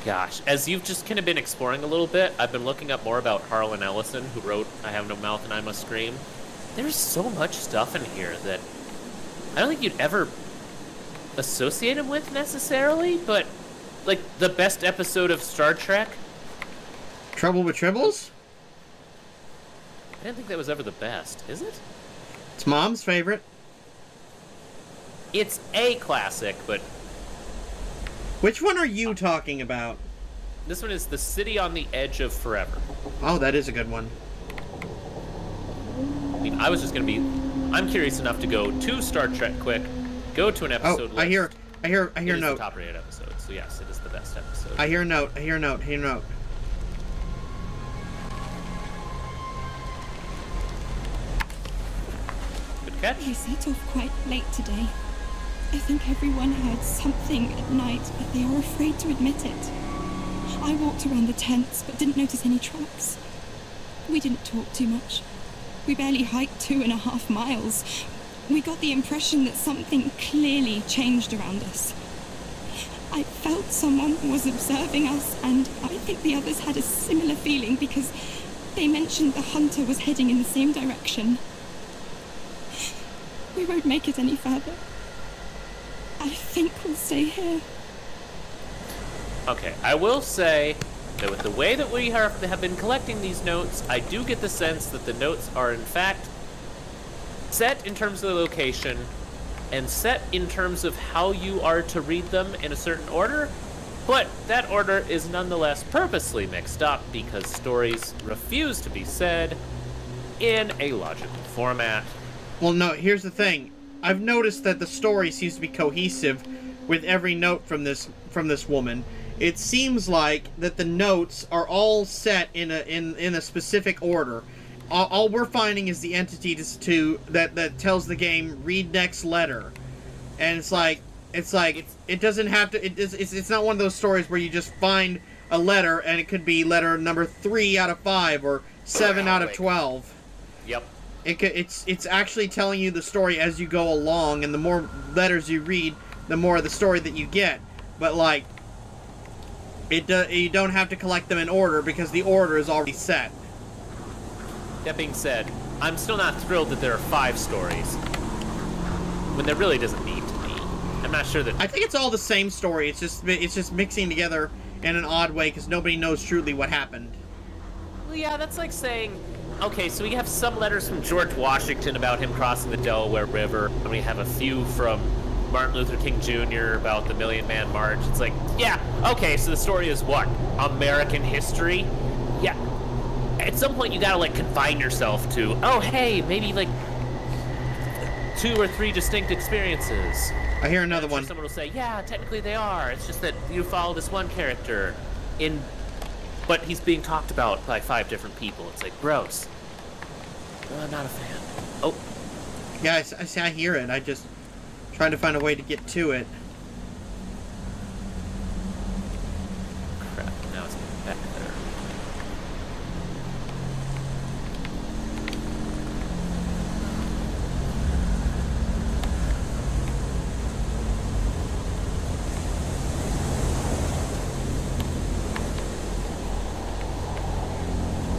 Gosh, as you've just kind of been exploring a little bit, I've been looking up more about Harlan Ellison, who wrote I Have No Mouth and I Must Scream. There's so much stuff in here that I don't think you'd ever associate him with necessarily, but like the best episode of Star Trek. Trouble with Tribbles? I didn't think that was ever the best, is it? It's Mom's favorite. It's a classic, but Which one are you talking about? this one is The City on the Edge of Forever. Oh, that is a good one. I mean, I was just gonna be. I'm curious enough to go to Star Trek quick, go to an episode. Oh, list. I hear It is note. the top-rated episode, so yes, it is the best episode. I hear a note. I hear a note. Good catch. We set off quite late today. I think everyone heard something at night, but they are afraid to admit it. I walked around the tents, but didn't notice any tracks. We didn't talk too much. We barely hiked 2.5 miles. We got the impression that something clearly changed around us. I felt someone was observing us, and I think the others had a similar feeling because they mentioned the hunter was heading in the same direction. We won't make it any further. I think we'll stay here. Okay, I will say that with the way that we have been collecting these notes, I do get the sense that the notes are in fact set in terms of the location and set in terms of how you are to read them in a certain order, but that order is nonetheless purposely mixed up because stories refuse to be said in a logical format. Well, no, here's the thing. I've noticed that the story seems to be cohesive with every note from this woman. It seems like that the notes are all set in a specific order. All we're finding is the entity that tells the game read next letter, and it's like it doesn't have to. It's not one of those stories where you just find a letter and it could be letter number 3 out of 5 or 7 out of 12. Yep. It's actually telling you the story as you go along, and the more letters you read, the more of the story that you get. But like, you don't have to collect them in order because the order is already set. That being said, I'm still not thrilled that there are 5 stories when there really doesn't need to be. I'm not sure that. I think it's all the same story. It's just mixing together in an odd way because nobody knows truly what happened. Well, yeah, that's like saying, okay, so we have some letters from George Washington about him crossing the Delaware River, and we have a few from Martin Luther King Jr. about the Million Man March. It's like, yeah, okay, so the story is what? American history? Yeah. At some point, you gotta, like, confine yourself to, oh, hey, maybe, like, 2 or 3 distinct experiences. I hear another one. Someone will say, yeah, technically they are. It's just that you follow this one character but he's being talked about by 5 different people. It's like, gross. I'm not a fan. Oh. Yeah, I hear it. I just trying to find a way to get to it. Crap, now it's getting back there.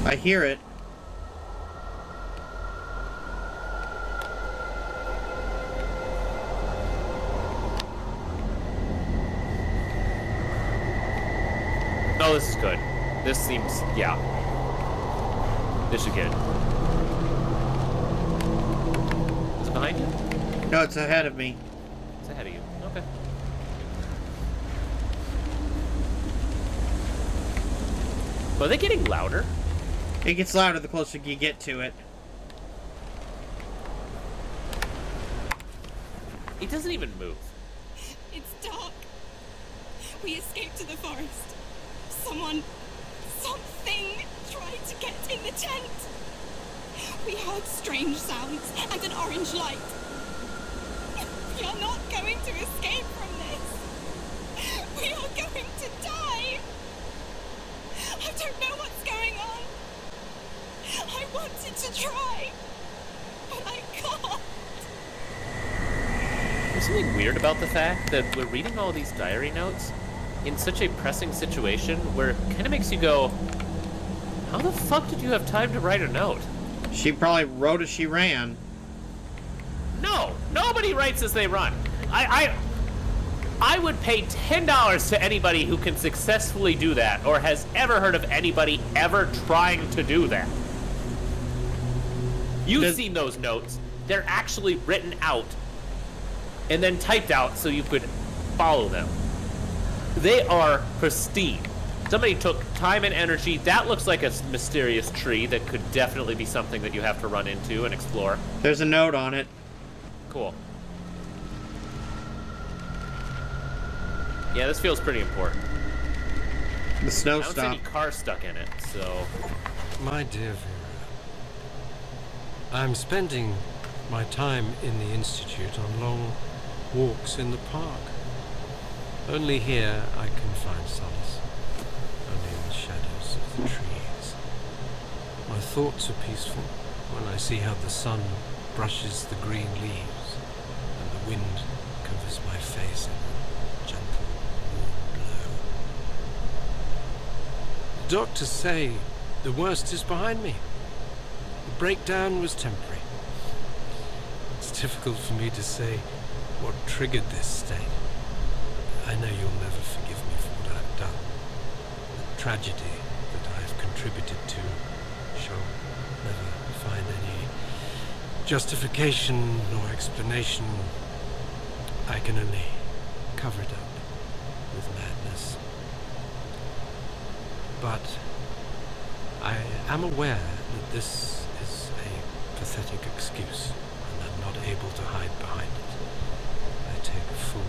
I hear it. Oh, this is good. This seems, yeah. This is good. Is it behind you? No, it's ahead of me. It's ahead of you. Okay. Well, are they getting louder? It gets louder the closer you get to it. It doesn't even move. It's dark. We escaped to the forest. Something tried to get in the tent. We heard strange sounds and an orange light. We are not going to escape from this. We are going to die. I don't know what's going on. I wanted to try, but I can't. There's something weird about the fact that we're reading all these diary notes, in such a pressing situation where it kind of makes you go, how the fuck did you have time to write a note? She probably wrote as she ran. No, nobody writes as they run. I would pay $10 to anybody who can successfully do that or has ever heard of anybody ever trying to do that. You've seen those notes. They're actually written out and then typed out so you could follow them. They are pristine. Somebody took time and energy. That looks like a mysterious tree that could definitely be something that you have to run into and explore. There's a note on it. Cool. Yeah, this feels pretty important. The snow I don't see any stopped. car stuck in it, so... My dear Vera, I'm spending my time in the Institute on long walks in the park. Only here I can find solace, only in the shadows of the trees. My thoughts are peaceful when I see how the sun brushes the green leaves and the wind covers my face in a gentle, warm glow. The doctors say the worst is behind me. The breakdown was temporary. It's difficult for me to say what triggered this state. I know you'll never forgive me for what I've done. The tragedy that I have contributed to shall never find any justification nor explanation. I can only cover it up with madness. But I am aware that this is a pathetic excuse, and I'm not able to hide behind it. I take full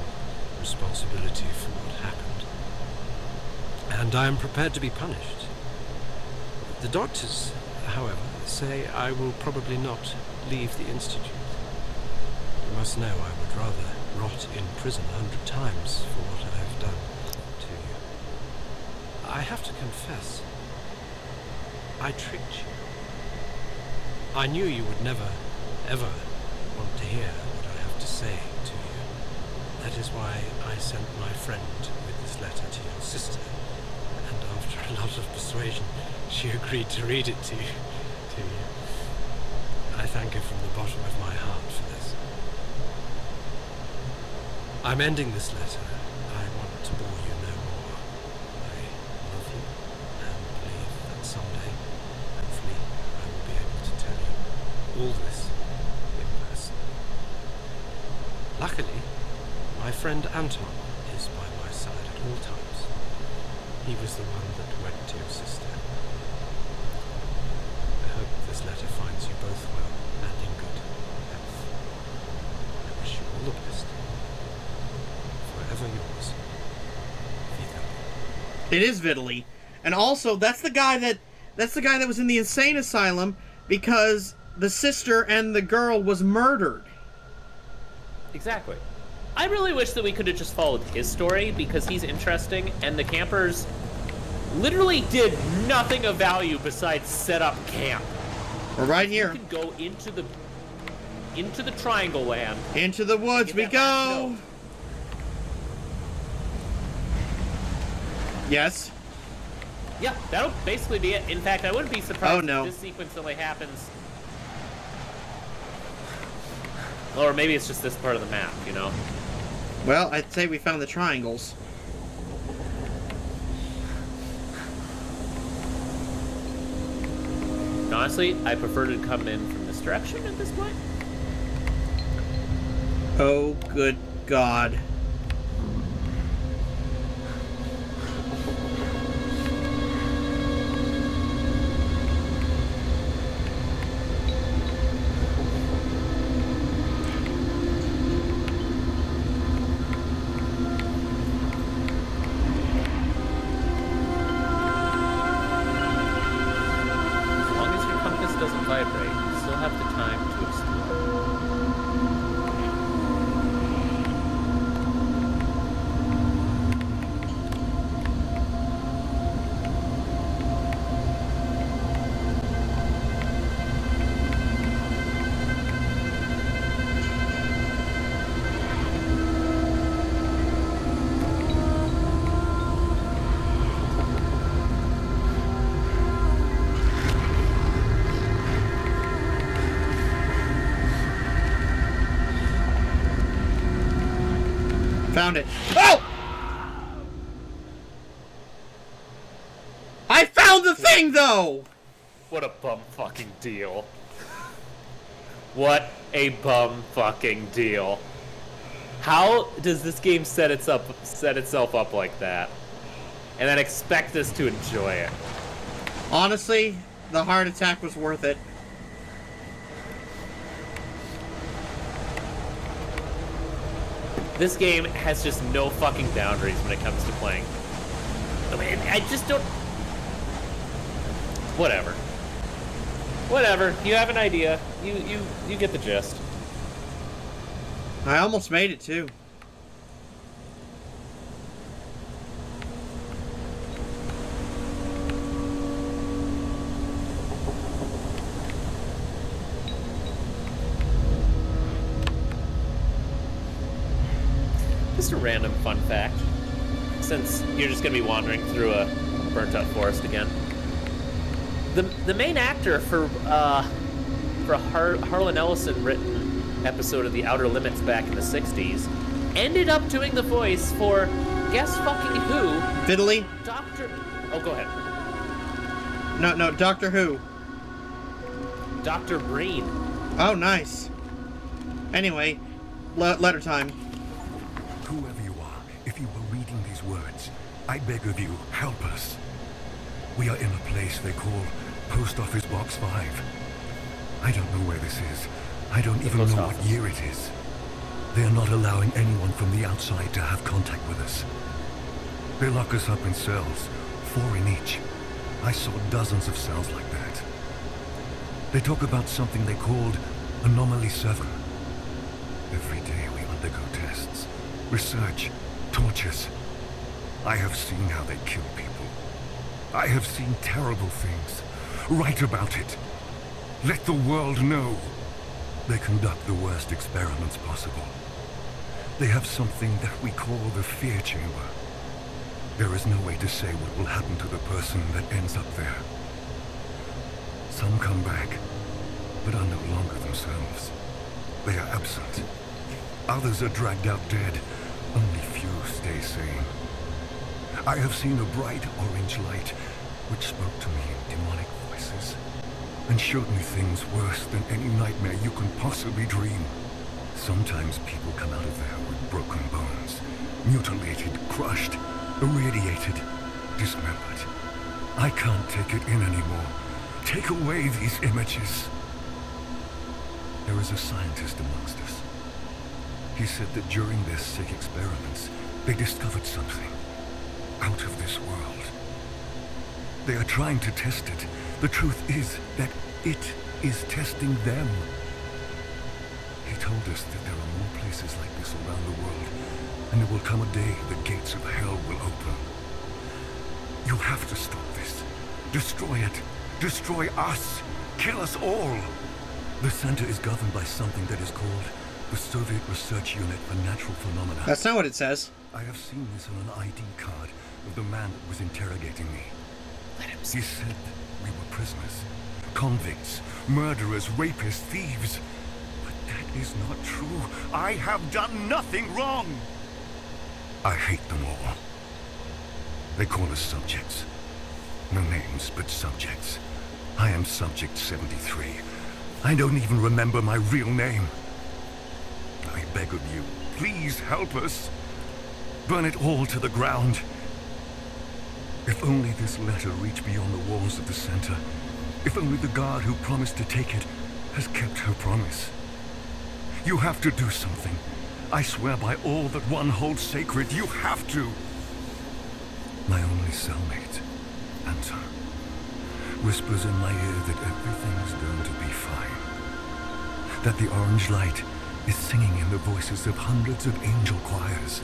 responsibility for what happened, and I am prepared to be punished. The doctors, however, say I will probably not leave the Institute. You must know I would rather rot in prison 100 times for what I have done to you. I have to confess, I tricked you. I knew you would never, ever want to hear what I have to say to you. That is why I sent my friend with this letter to your sister, and after a lot of persuasion, she agreed to read it to you. I thank her from the bottom of my heart for this. I'm ending this letter. I want to bore you no more. I love you and believe that someday, hopefully, I will be able to tell you all this in person. Luckily, my friend Anton is by my side at all times. He was the one that went to your sister. I hope this letter finds you both well and in good health. I wish you all the best. Forever yours, Vito. It is Vittly. And also, that's the guy that was in the insane asylum because the sister and the girl was murdered. Exactly. I really wish that we could have just followed his story because he's interesting, and the campers literally did nothing of value besides set up camp. We're right You here. can go into the Triangle Land. Into the woods Get we that last go. note. Yes. Yeah, that'll basically be it. In fact, I wouldn't be surprised Oh, no. if this sequence only happens. Or maybe it's just this part of the map, you know? Well, I'd say we found the triangles. Honestly, I prefer to come in from this direction at this point. Oh, good God. As long as your compass doesn't vibrate, you still have the time to explore. found it. Oh! I found the thing, though! What a bum fucking deal. What a bum fucking deal. How does this game set itself up like that? And then expect us to enjoy it? Honestly, the heart attack was worth it. This game has just no fucking boundaries when it comes to playing. I mean, I just don't... Whatever. Whatever. You have an idea. You get the gist. I almost made it, too. Just a random fun fact, since you're just gonna be wandering through a burnt-out forest again. The main actor for a Harlan Ellison written episode of The Outer Limits back in the '60s ended up doing the voice for guess fucking who? Fiddly? Doctor. Oh, go ahead. No, Doctor Who. Dr. Breen. Oh, nice. Anyway, letter time. Whoever you are, if you were reading these words, I beg of you, help us. We are in a place they call Post Office Box 5. I don't know where this is. I don't even know what year it is. They are not allowing anyone from the outside to have contact with us. They lock us up in cells, 4 in each. I saw dozens of cells like that. They talk about something they called Anomaly 7. Every day we undergo tests, research, tortures. I have seen how they kill people. I have seen terrible things. Write about it. Let the world know. They conduct the worst experiments possible. They have something that we call the fear chamber. There is no way to say what will happen to the person that ends up there. Some come back, but are no longer themselves. They are absent. Others are dragged out dead. Only few stay sane. I have seen a bright orange light which spoke to me in demonic voices and showed me things worse than any nightmare you can possibly dream. Sometimes people come out of there with broken bones, mutilated, crushed, irradiated, dismembered. I can't take it in anymore. Take away these images. There is a scientist amongst us. He said that during their sick experiments, they discovered something out of this world. They are trying to test it. The truth is that it is testing them. He told us that there are more places like this around the world, and there will come a day the gates of hell will open. You have to stop this. Destroy it. Destroy us. Kill us all. The center is governed by something that is called the Soviet Research Unit for Natural Phenomena. That's not what it says. I have seen this on an ID card of the man that was interrogating me. He said we were prisoners, convicts, murderers, rapists, thieves. But that is not true. I have done nothing wrong. I hate them all. They call us subjects. No names, but subjects. I am Subject 73. I don't even remember my real name. I beg of you, please help us. Burn it all to the ground. If only this letter reached beyond the walls of the center. If only the guard who promised to take it has kept her promise. You have to do something. I swear by all that one holds sacred, you have to. My only cellmate, Anton, whispers in my ear that everything is going to be fine. That the orange light is singing in the voices of hundreds of angel choirs.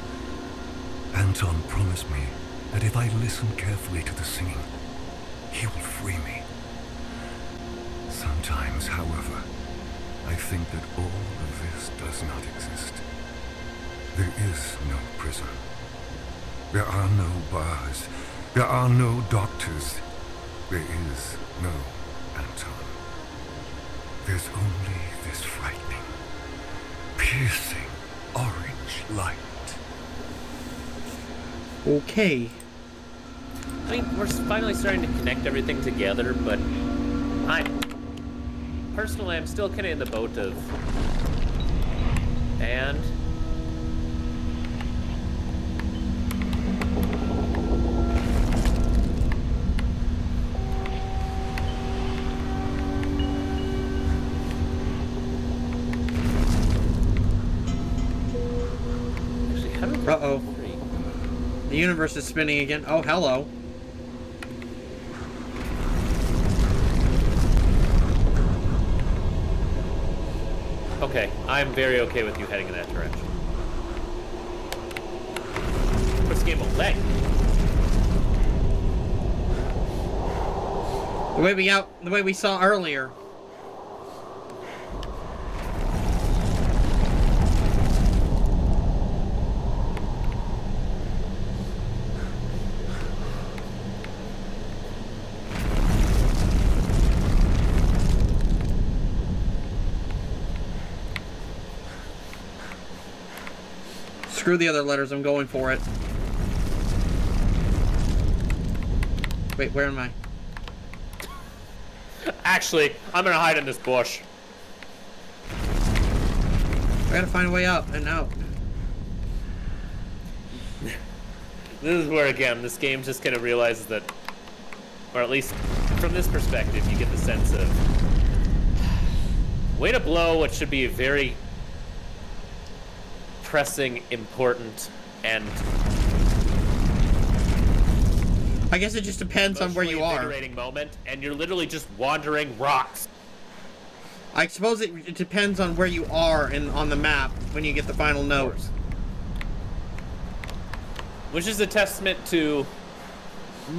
Anton promised me that if I listen carefully to the singing, he will free me. Sometimes, however, I think that all of this does not exist. There is no prison. There are no bars. There are no doctors. There is no Anton. There's only this frightening, piercing orange light. Okay. I mean, we're finally starting to connect everything together, but personally, I'm still kind of in the boat of, and actually, how did Uh-oh. The universe is spinning again. Oh, hello. Okay, I'm very okay with you heading in that direction. What's the game of leg? The way we saw earlier. Screw the other letters, I'm going for it. Wait, where am I? Actually, I'm gonna hide in this bush. I gotta find a way up and out. This is where, again, this game just kind of realizes that, or at least from this perspective, you get the sense of way to blow what should be a very pressing, important, and I guess it just depends on where you are. invigorating moment, and you're literally just wandering rocks. I suppose it depends on where you are on the map when you get the final note. Which is a testament to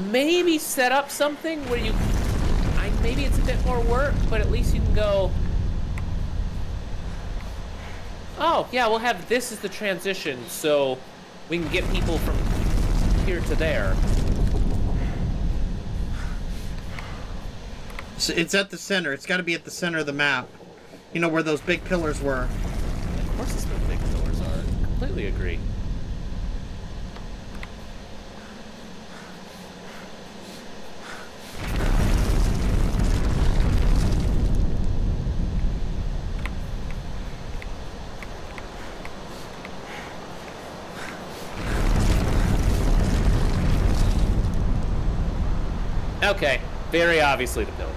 maybe set up something where you, maybe it's a bit more work, but at least you can go, oh, yeah, we'll have this as the transition, so we can get people from here to there. So it's at the center. It's got to be at the center of the map. You know, where those big pillars were. Of course it's where the big pillars are. Completely agree. Okay, very obviously the pillars.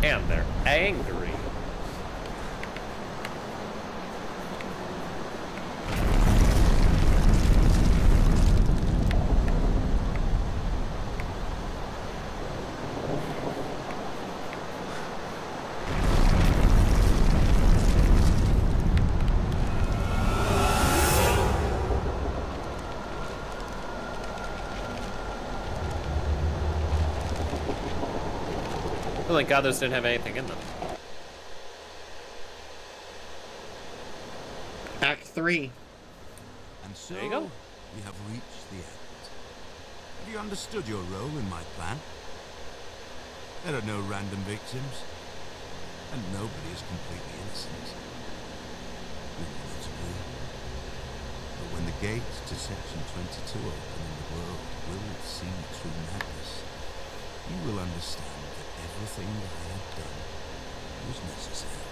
And they're angry. Oh, thank God those didn't have anything in them. Act 3. And so, There you go. we have reached the end. Have you understood your role in my plan? There are no random victims, and nobody is completely innocent. We will not agree. But when the gates to Section 22 open and the world will see through madness, you will understand that everything that I have done was necessary.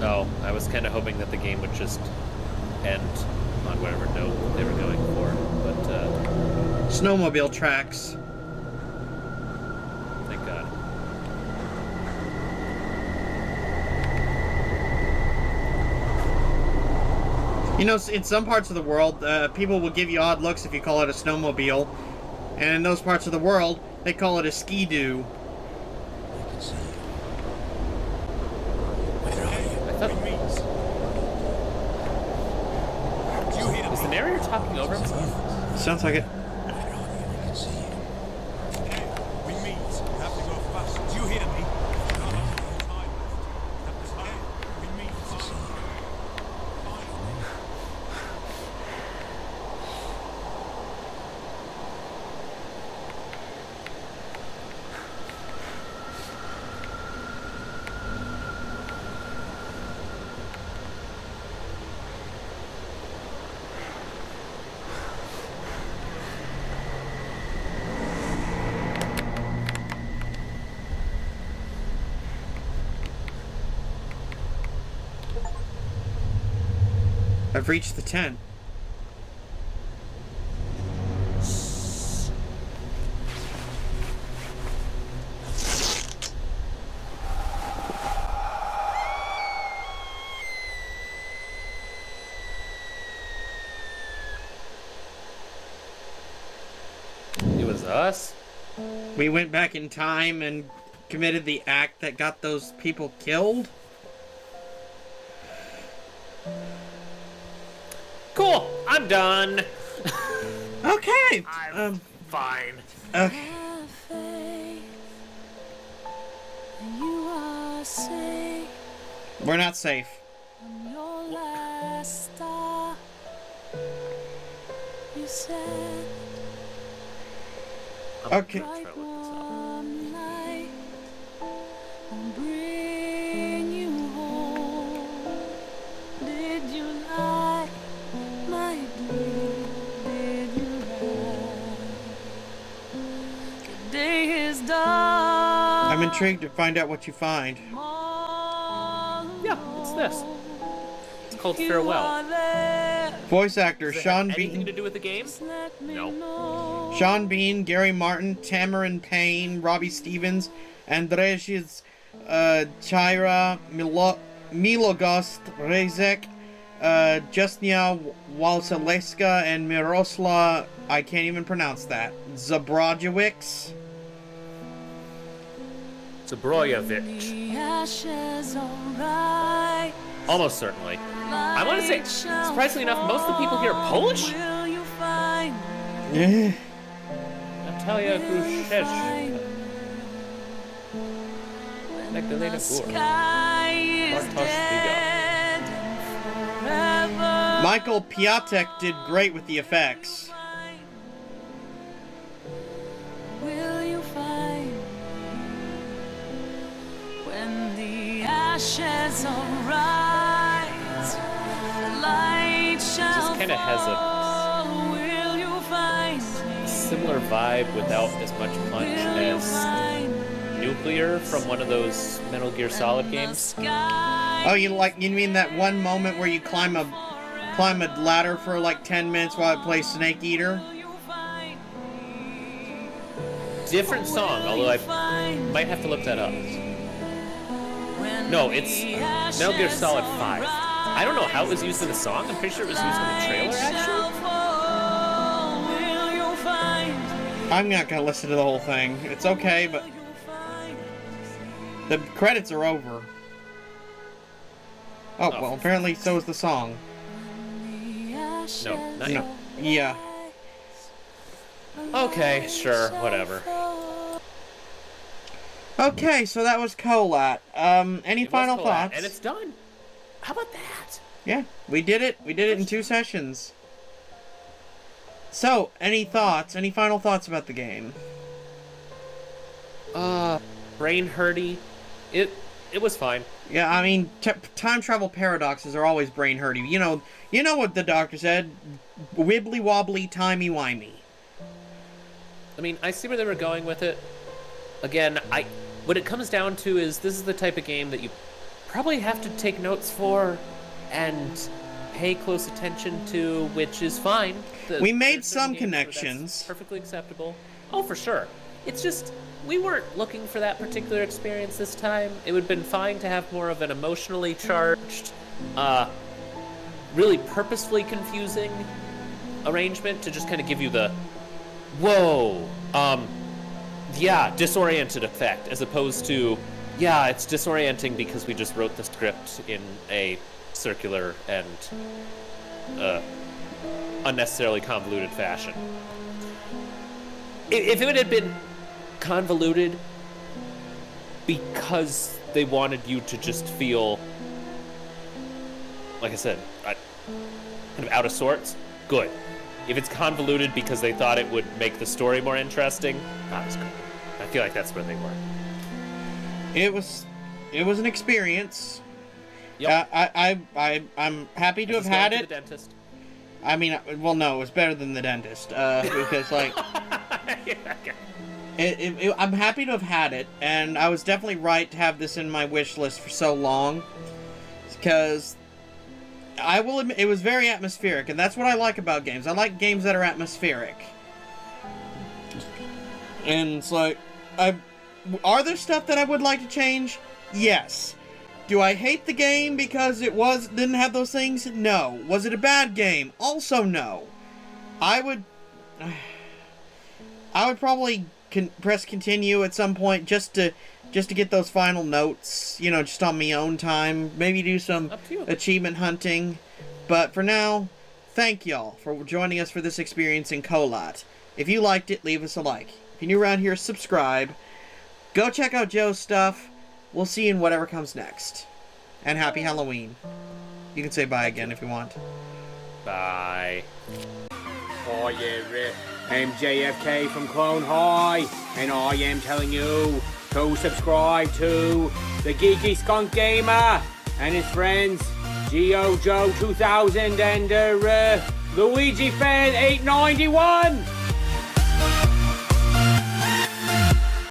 Oh, I was kind of hoping that the game would just end on whatever note they were going for, but Snowmobile tracks. thank God. You know, in some parts of the world, people will give you odd looks if you call it a snowmobile. And in those parts of the world, they call it a ski-doo. I can see you. I thought, is the narrator talking over himself? Sounds like it. I can see you. We meet. You have to go fast. Do you hear me? We meet. I've reached the tent. It was us? We went back in time and committed the act that got those people killed? Cool, I'm done. Okay. I'm fine. Okay. You are safe We're not safe. on your last star. You said Okay. Try to look this up. warm light will bring you home. Did you like my dream? Did you like the day is done? I'm intrigued to find out what you find. Yeah, it's this. It's called Farewell. Voice actor Does it Sean have anything to Bean. do with the game? No. Sean Bean, Gary Martin, Tamarin Payne, Robbie Stevens, Andrzej Chira, Milogost Rezek, Justnia Walsaleska, and Mirosla, I can't even pronounce that, Zabrojewicz. Zabrojevich. The ashes alright. Almost certainly. I want to say, surprisingly enough, most of the people here are Polish. Will you find Yeah. Natalia Grushesh. Magdalena Gore. sky is Bartosz dead and forever? Michael Piatek did great with the effects. Will you find when the ashes arise? The light shall kinda has a- fall. Will you find Similar vibe without as much punch Will you as find Nuclear from one of those Metal Gear Solid the games. sky Oh, you mean that one moment where you climb a ladder for like 10 minutes while it plays Snake Eater? will you find Different song, although I might have to look that up. when No, it's the Metal Gear ashes Solid 5. I don't know how it was used in the song. I'm pretty sure it was used in the trailer, actually. fall, will you find I'm not gonna listen to the whole thing. It's okay, but the credits are over. Oh, well, apparently so is the song. No, not No. Yeah. Okay, sure, whatever. Okay, so that was KHOLAT. Any It was final Colette, thoughts? And it's done. How about that? Yeah, we did it. We did it in 2 sessions. So, any thoughts? Any final thoughts about the game? Brain hurty. It was fine. Yeah, I mean, time travel paradoxes are always brain hurting. You know what the doctor said? Wibbly wobbly, timey wimey. I mean, I see where they were going with it. Again, what it comes down to is this is the type of game that you probably have to take notes for and pay close attention to, which is fine. We made there's some certain games where connections. that's perfectly acceptable. Oh, for sure. It's just we weren't looking for that particular experience this time. It would have been fine to have more of an emotionally charged, really purposefully confusing arrangement to just kind of give you the whoa, yeah, disoriented effect, as opposed to, yeah, it's disorienting because we just wrote the script in a circular and unnecessarily convoluted fashion. If it had been convoluted because they wanted you to just feel, like I said, kind of out of sorts, good. If it's convoluted because they thought it would make the story more interesting, that was good. I feel like that's where they were. It was an experience. Yep. I'm happy to have Just had going it. to the dentist. I mean, well, no, it was better than the dentist because like. Yeah, okay. I'm happy to have had it, and I was definitely right to have this in my wish list for so long, because I will admit, it was very atmospheric, and that's what I like about games. I like games that are atmospheric. And it's like, are there stuff that I would like to change? Yes. Do I hate the game because it didn't have those things? No. Was it a bad game? Also no. I would probably press continue at some point just to get those final notes, you know, just on my own time. Maybe do some achievement hunting. But for now, thank y'all for joining us for this experience in KHOLAT. If you liked it, leave us a like. If you're new around here, subscribe. Go check out Joe's stuff. We'll see you in whatever comes next. And happy Halloween. You can say bye again if you want. Bye. Hi, yeah, I'm JFK from Clone High, and I am telling you to subscribe to the Geeky Skunk Gamer and his friends, Geo Joe 2000 and Luigi Fan 891.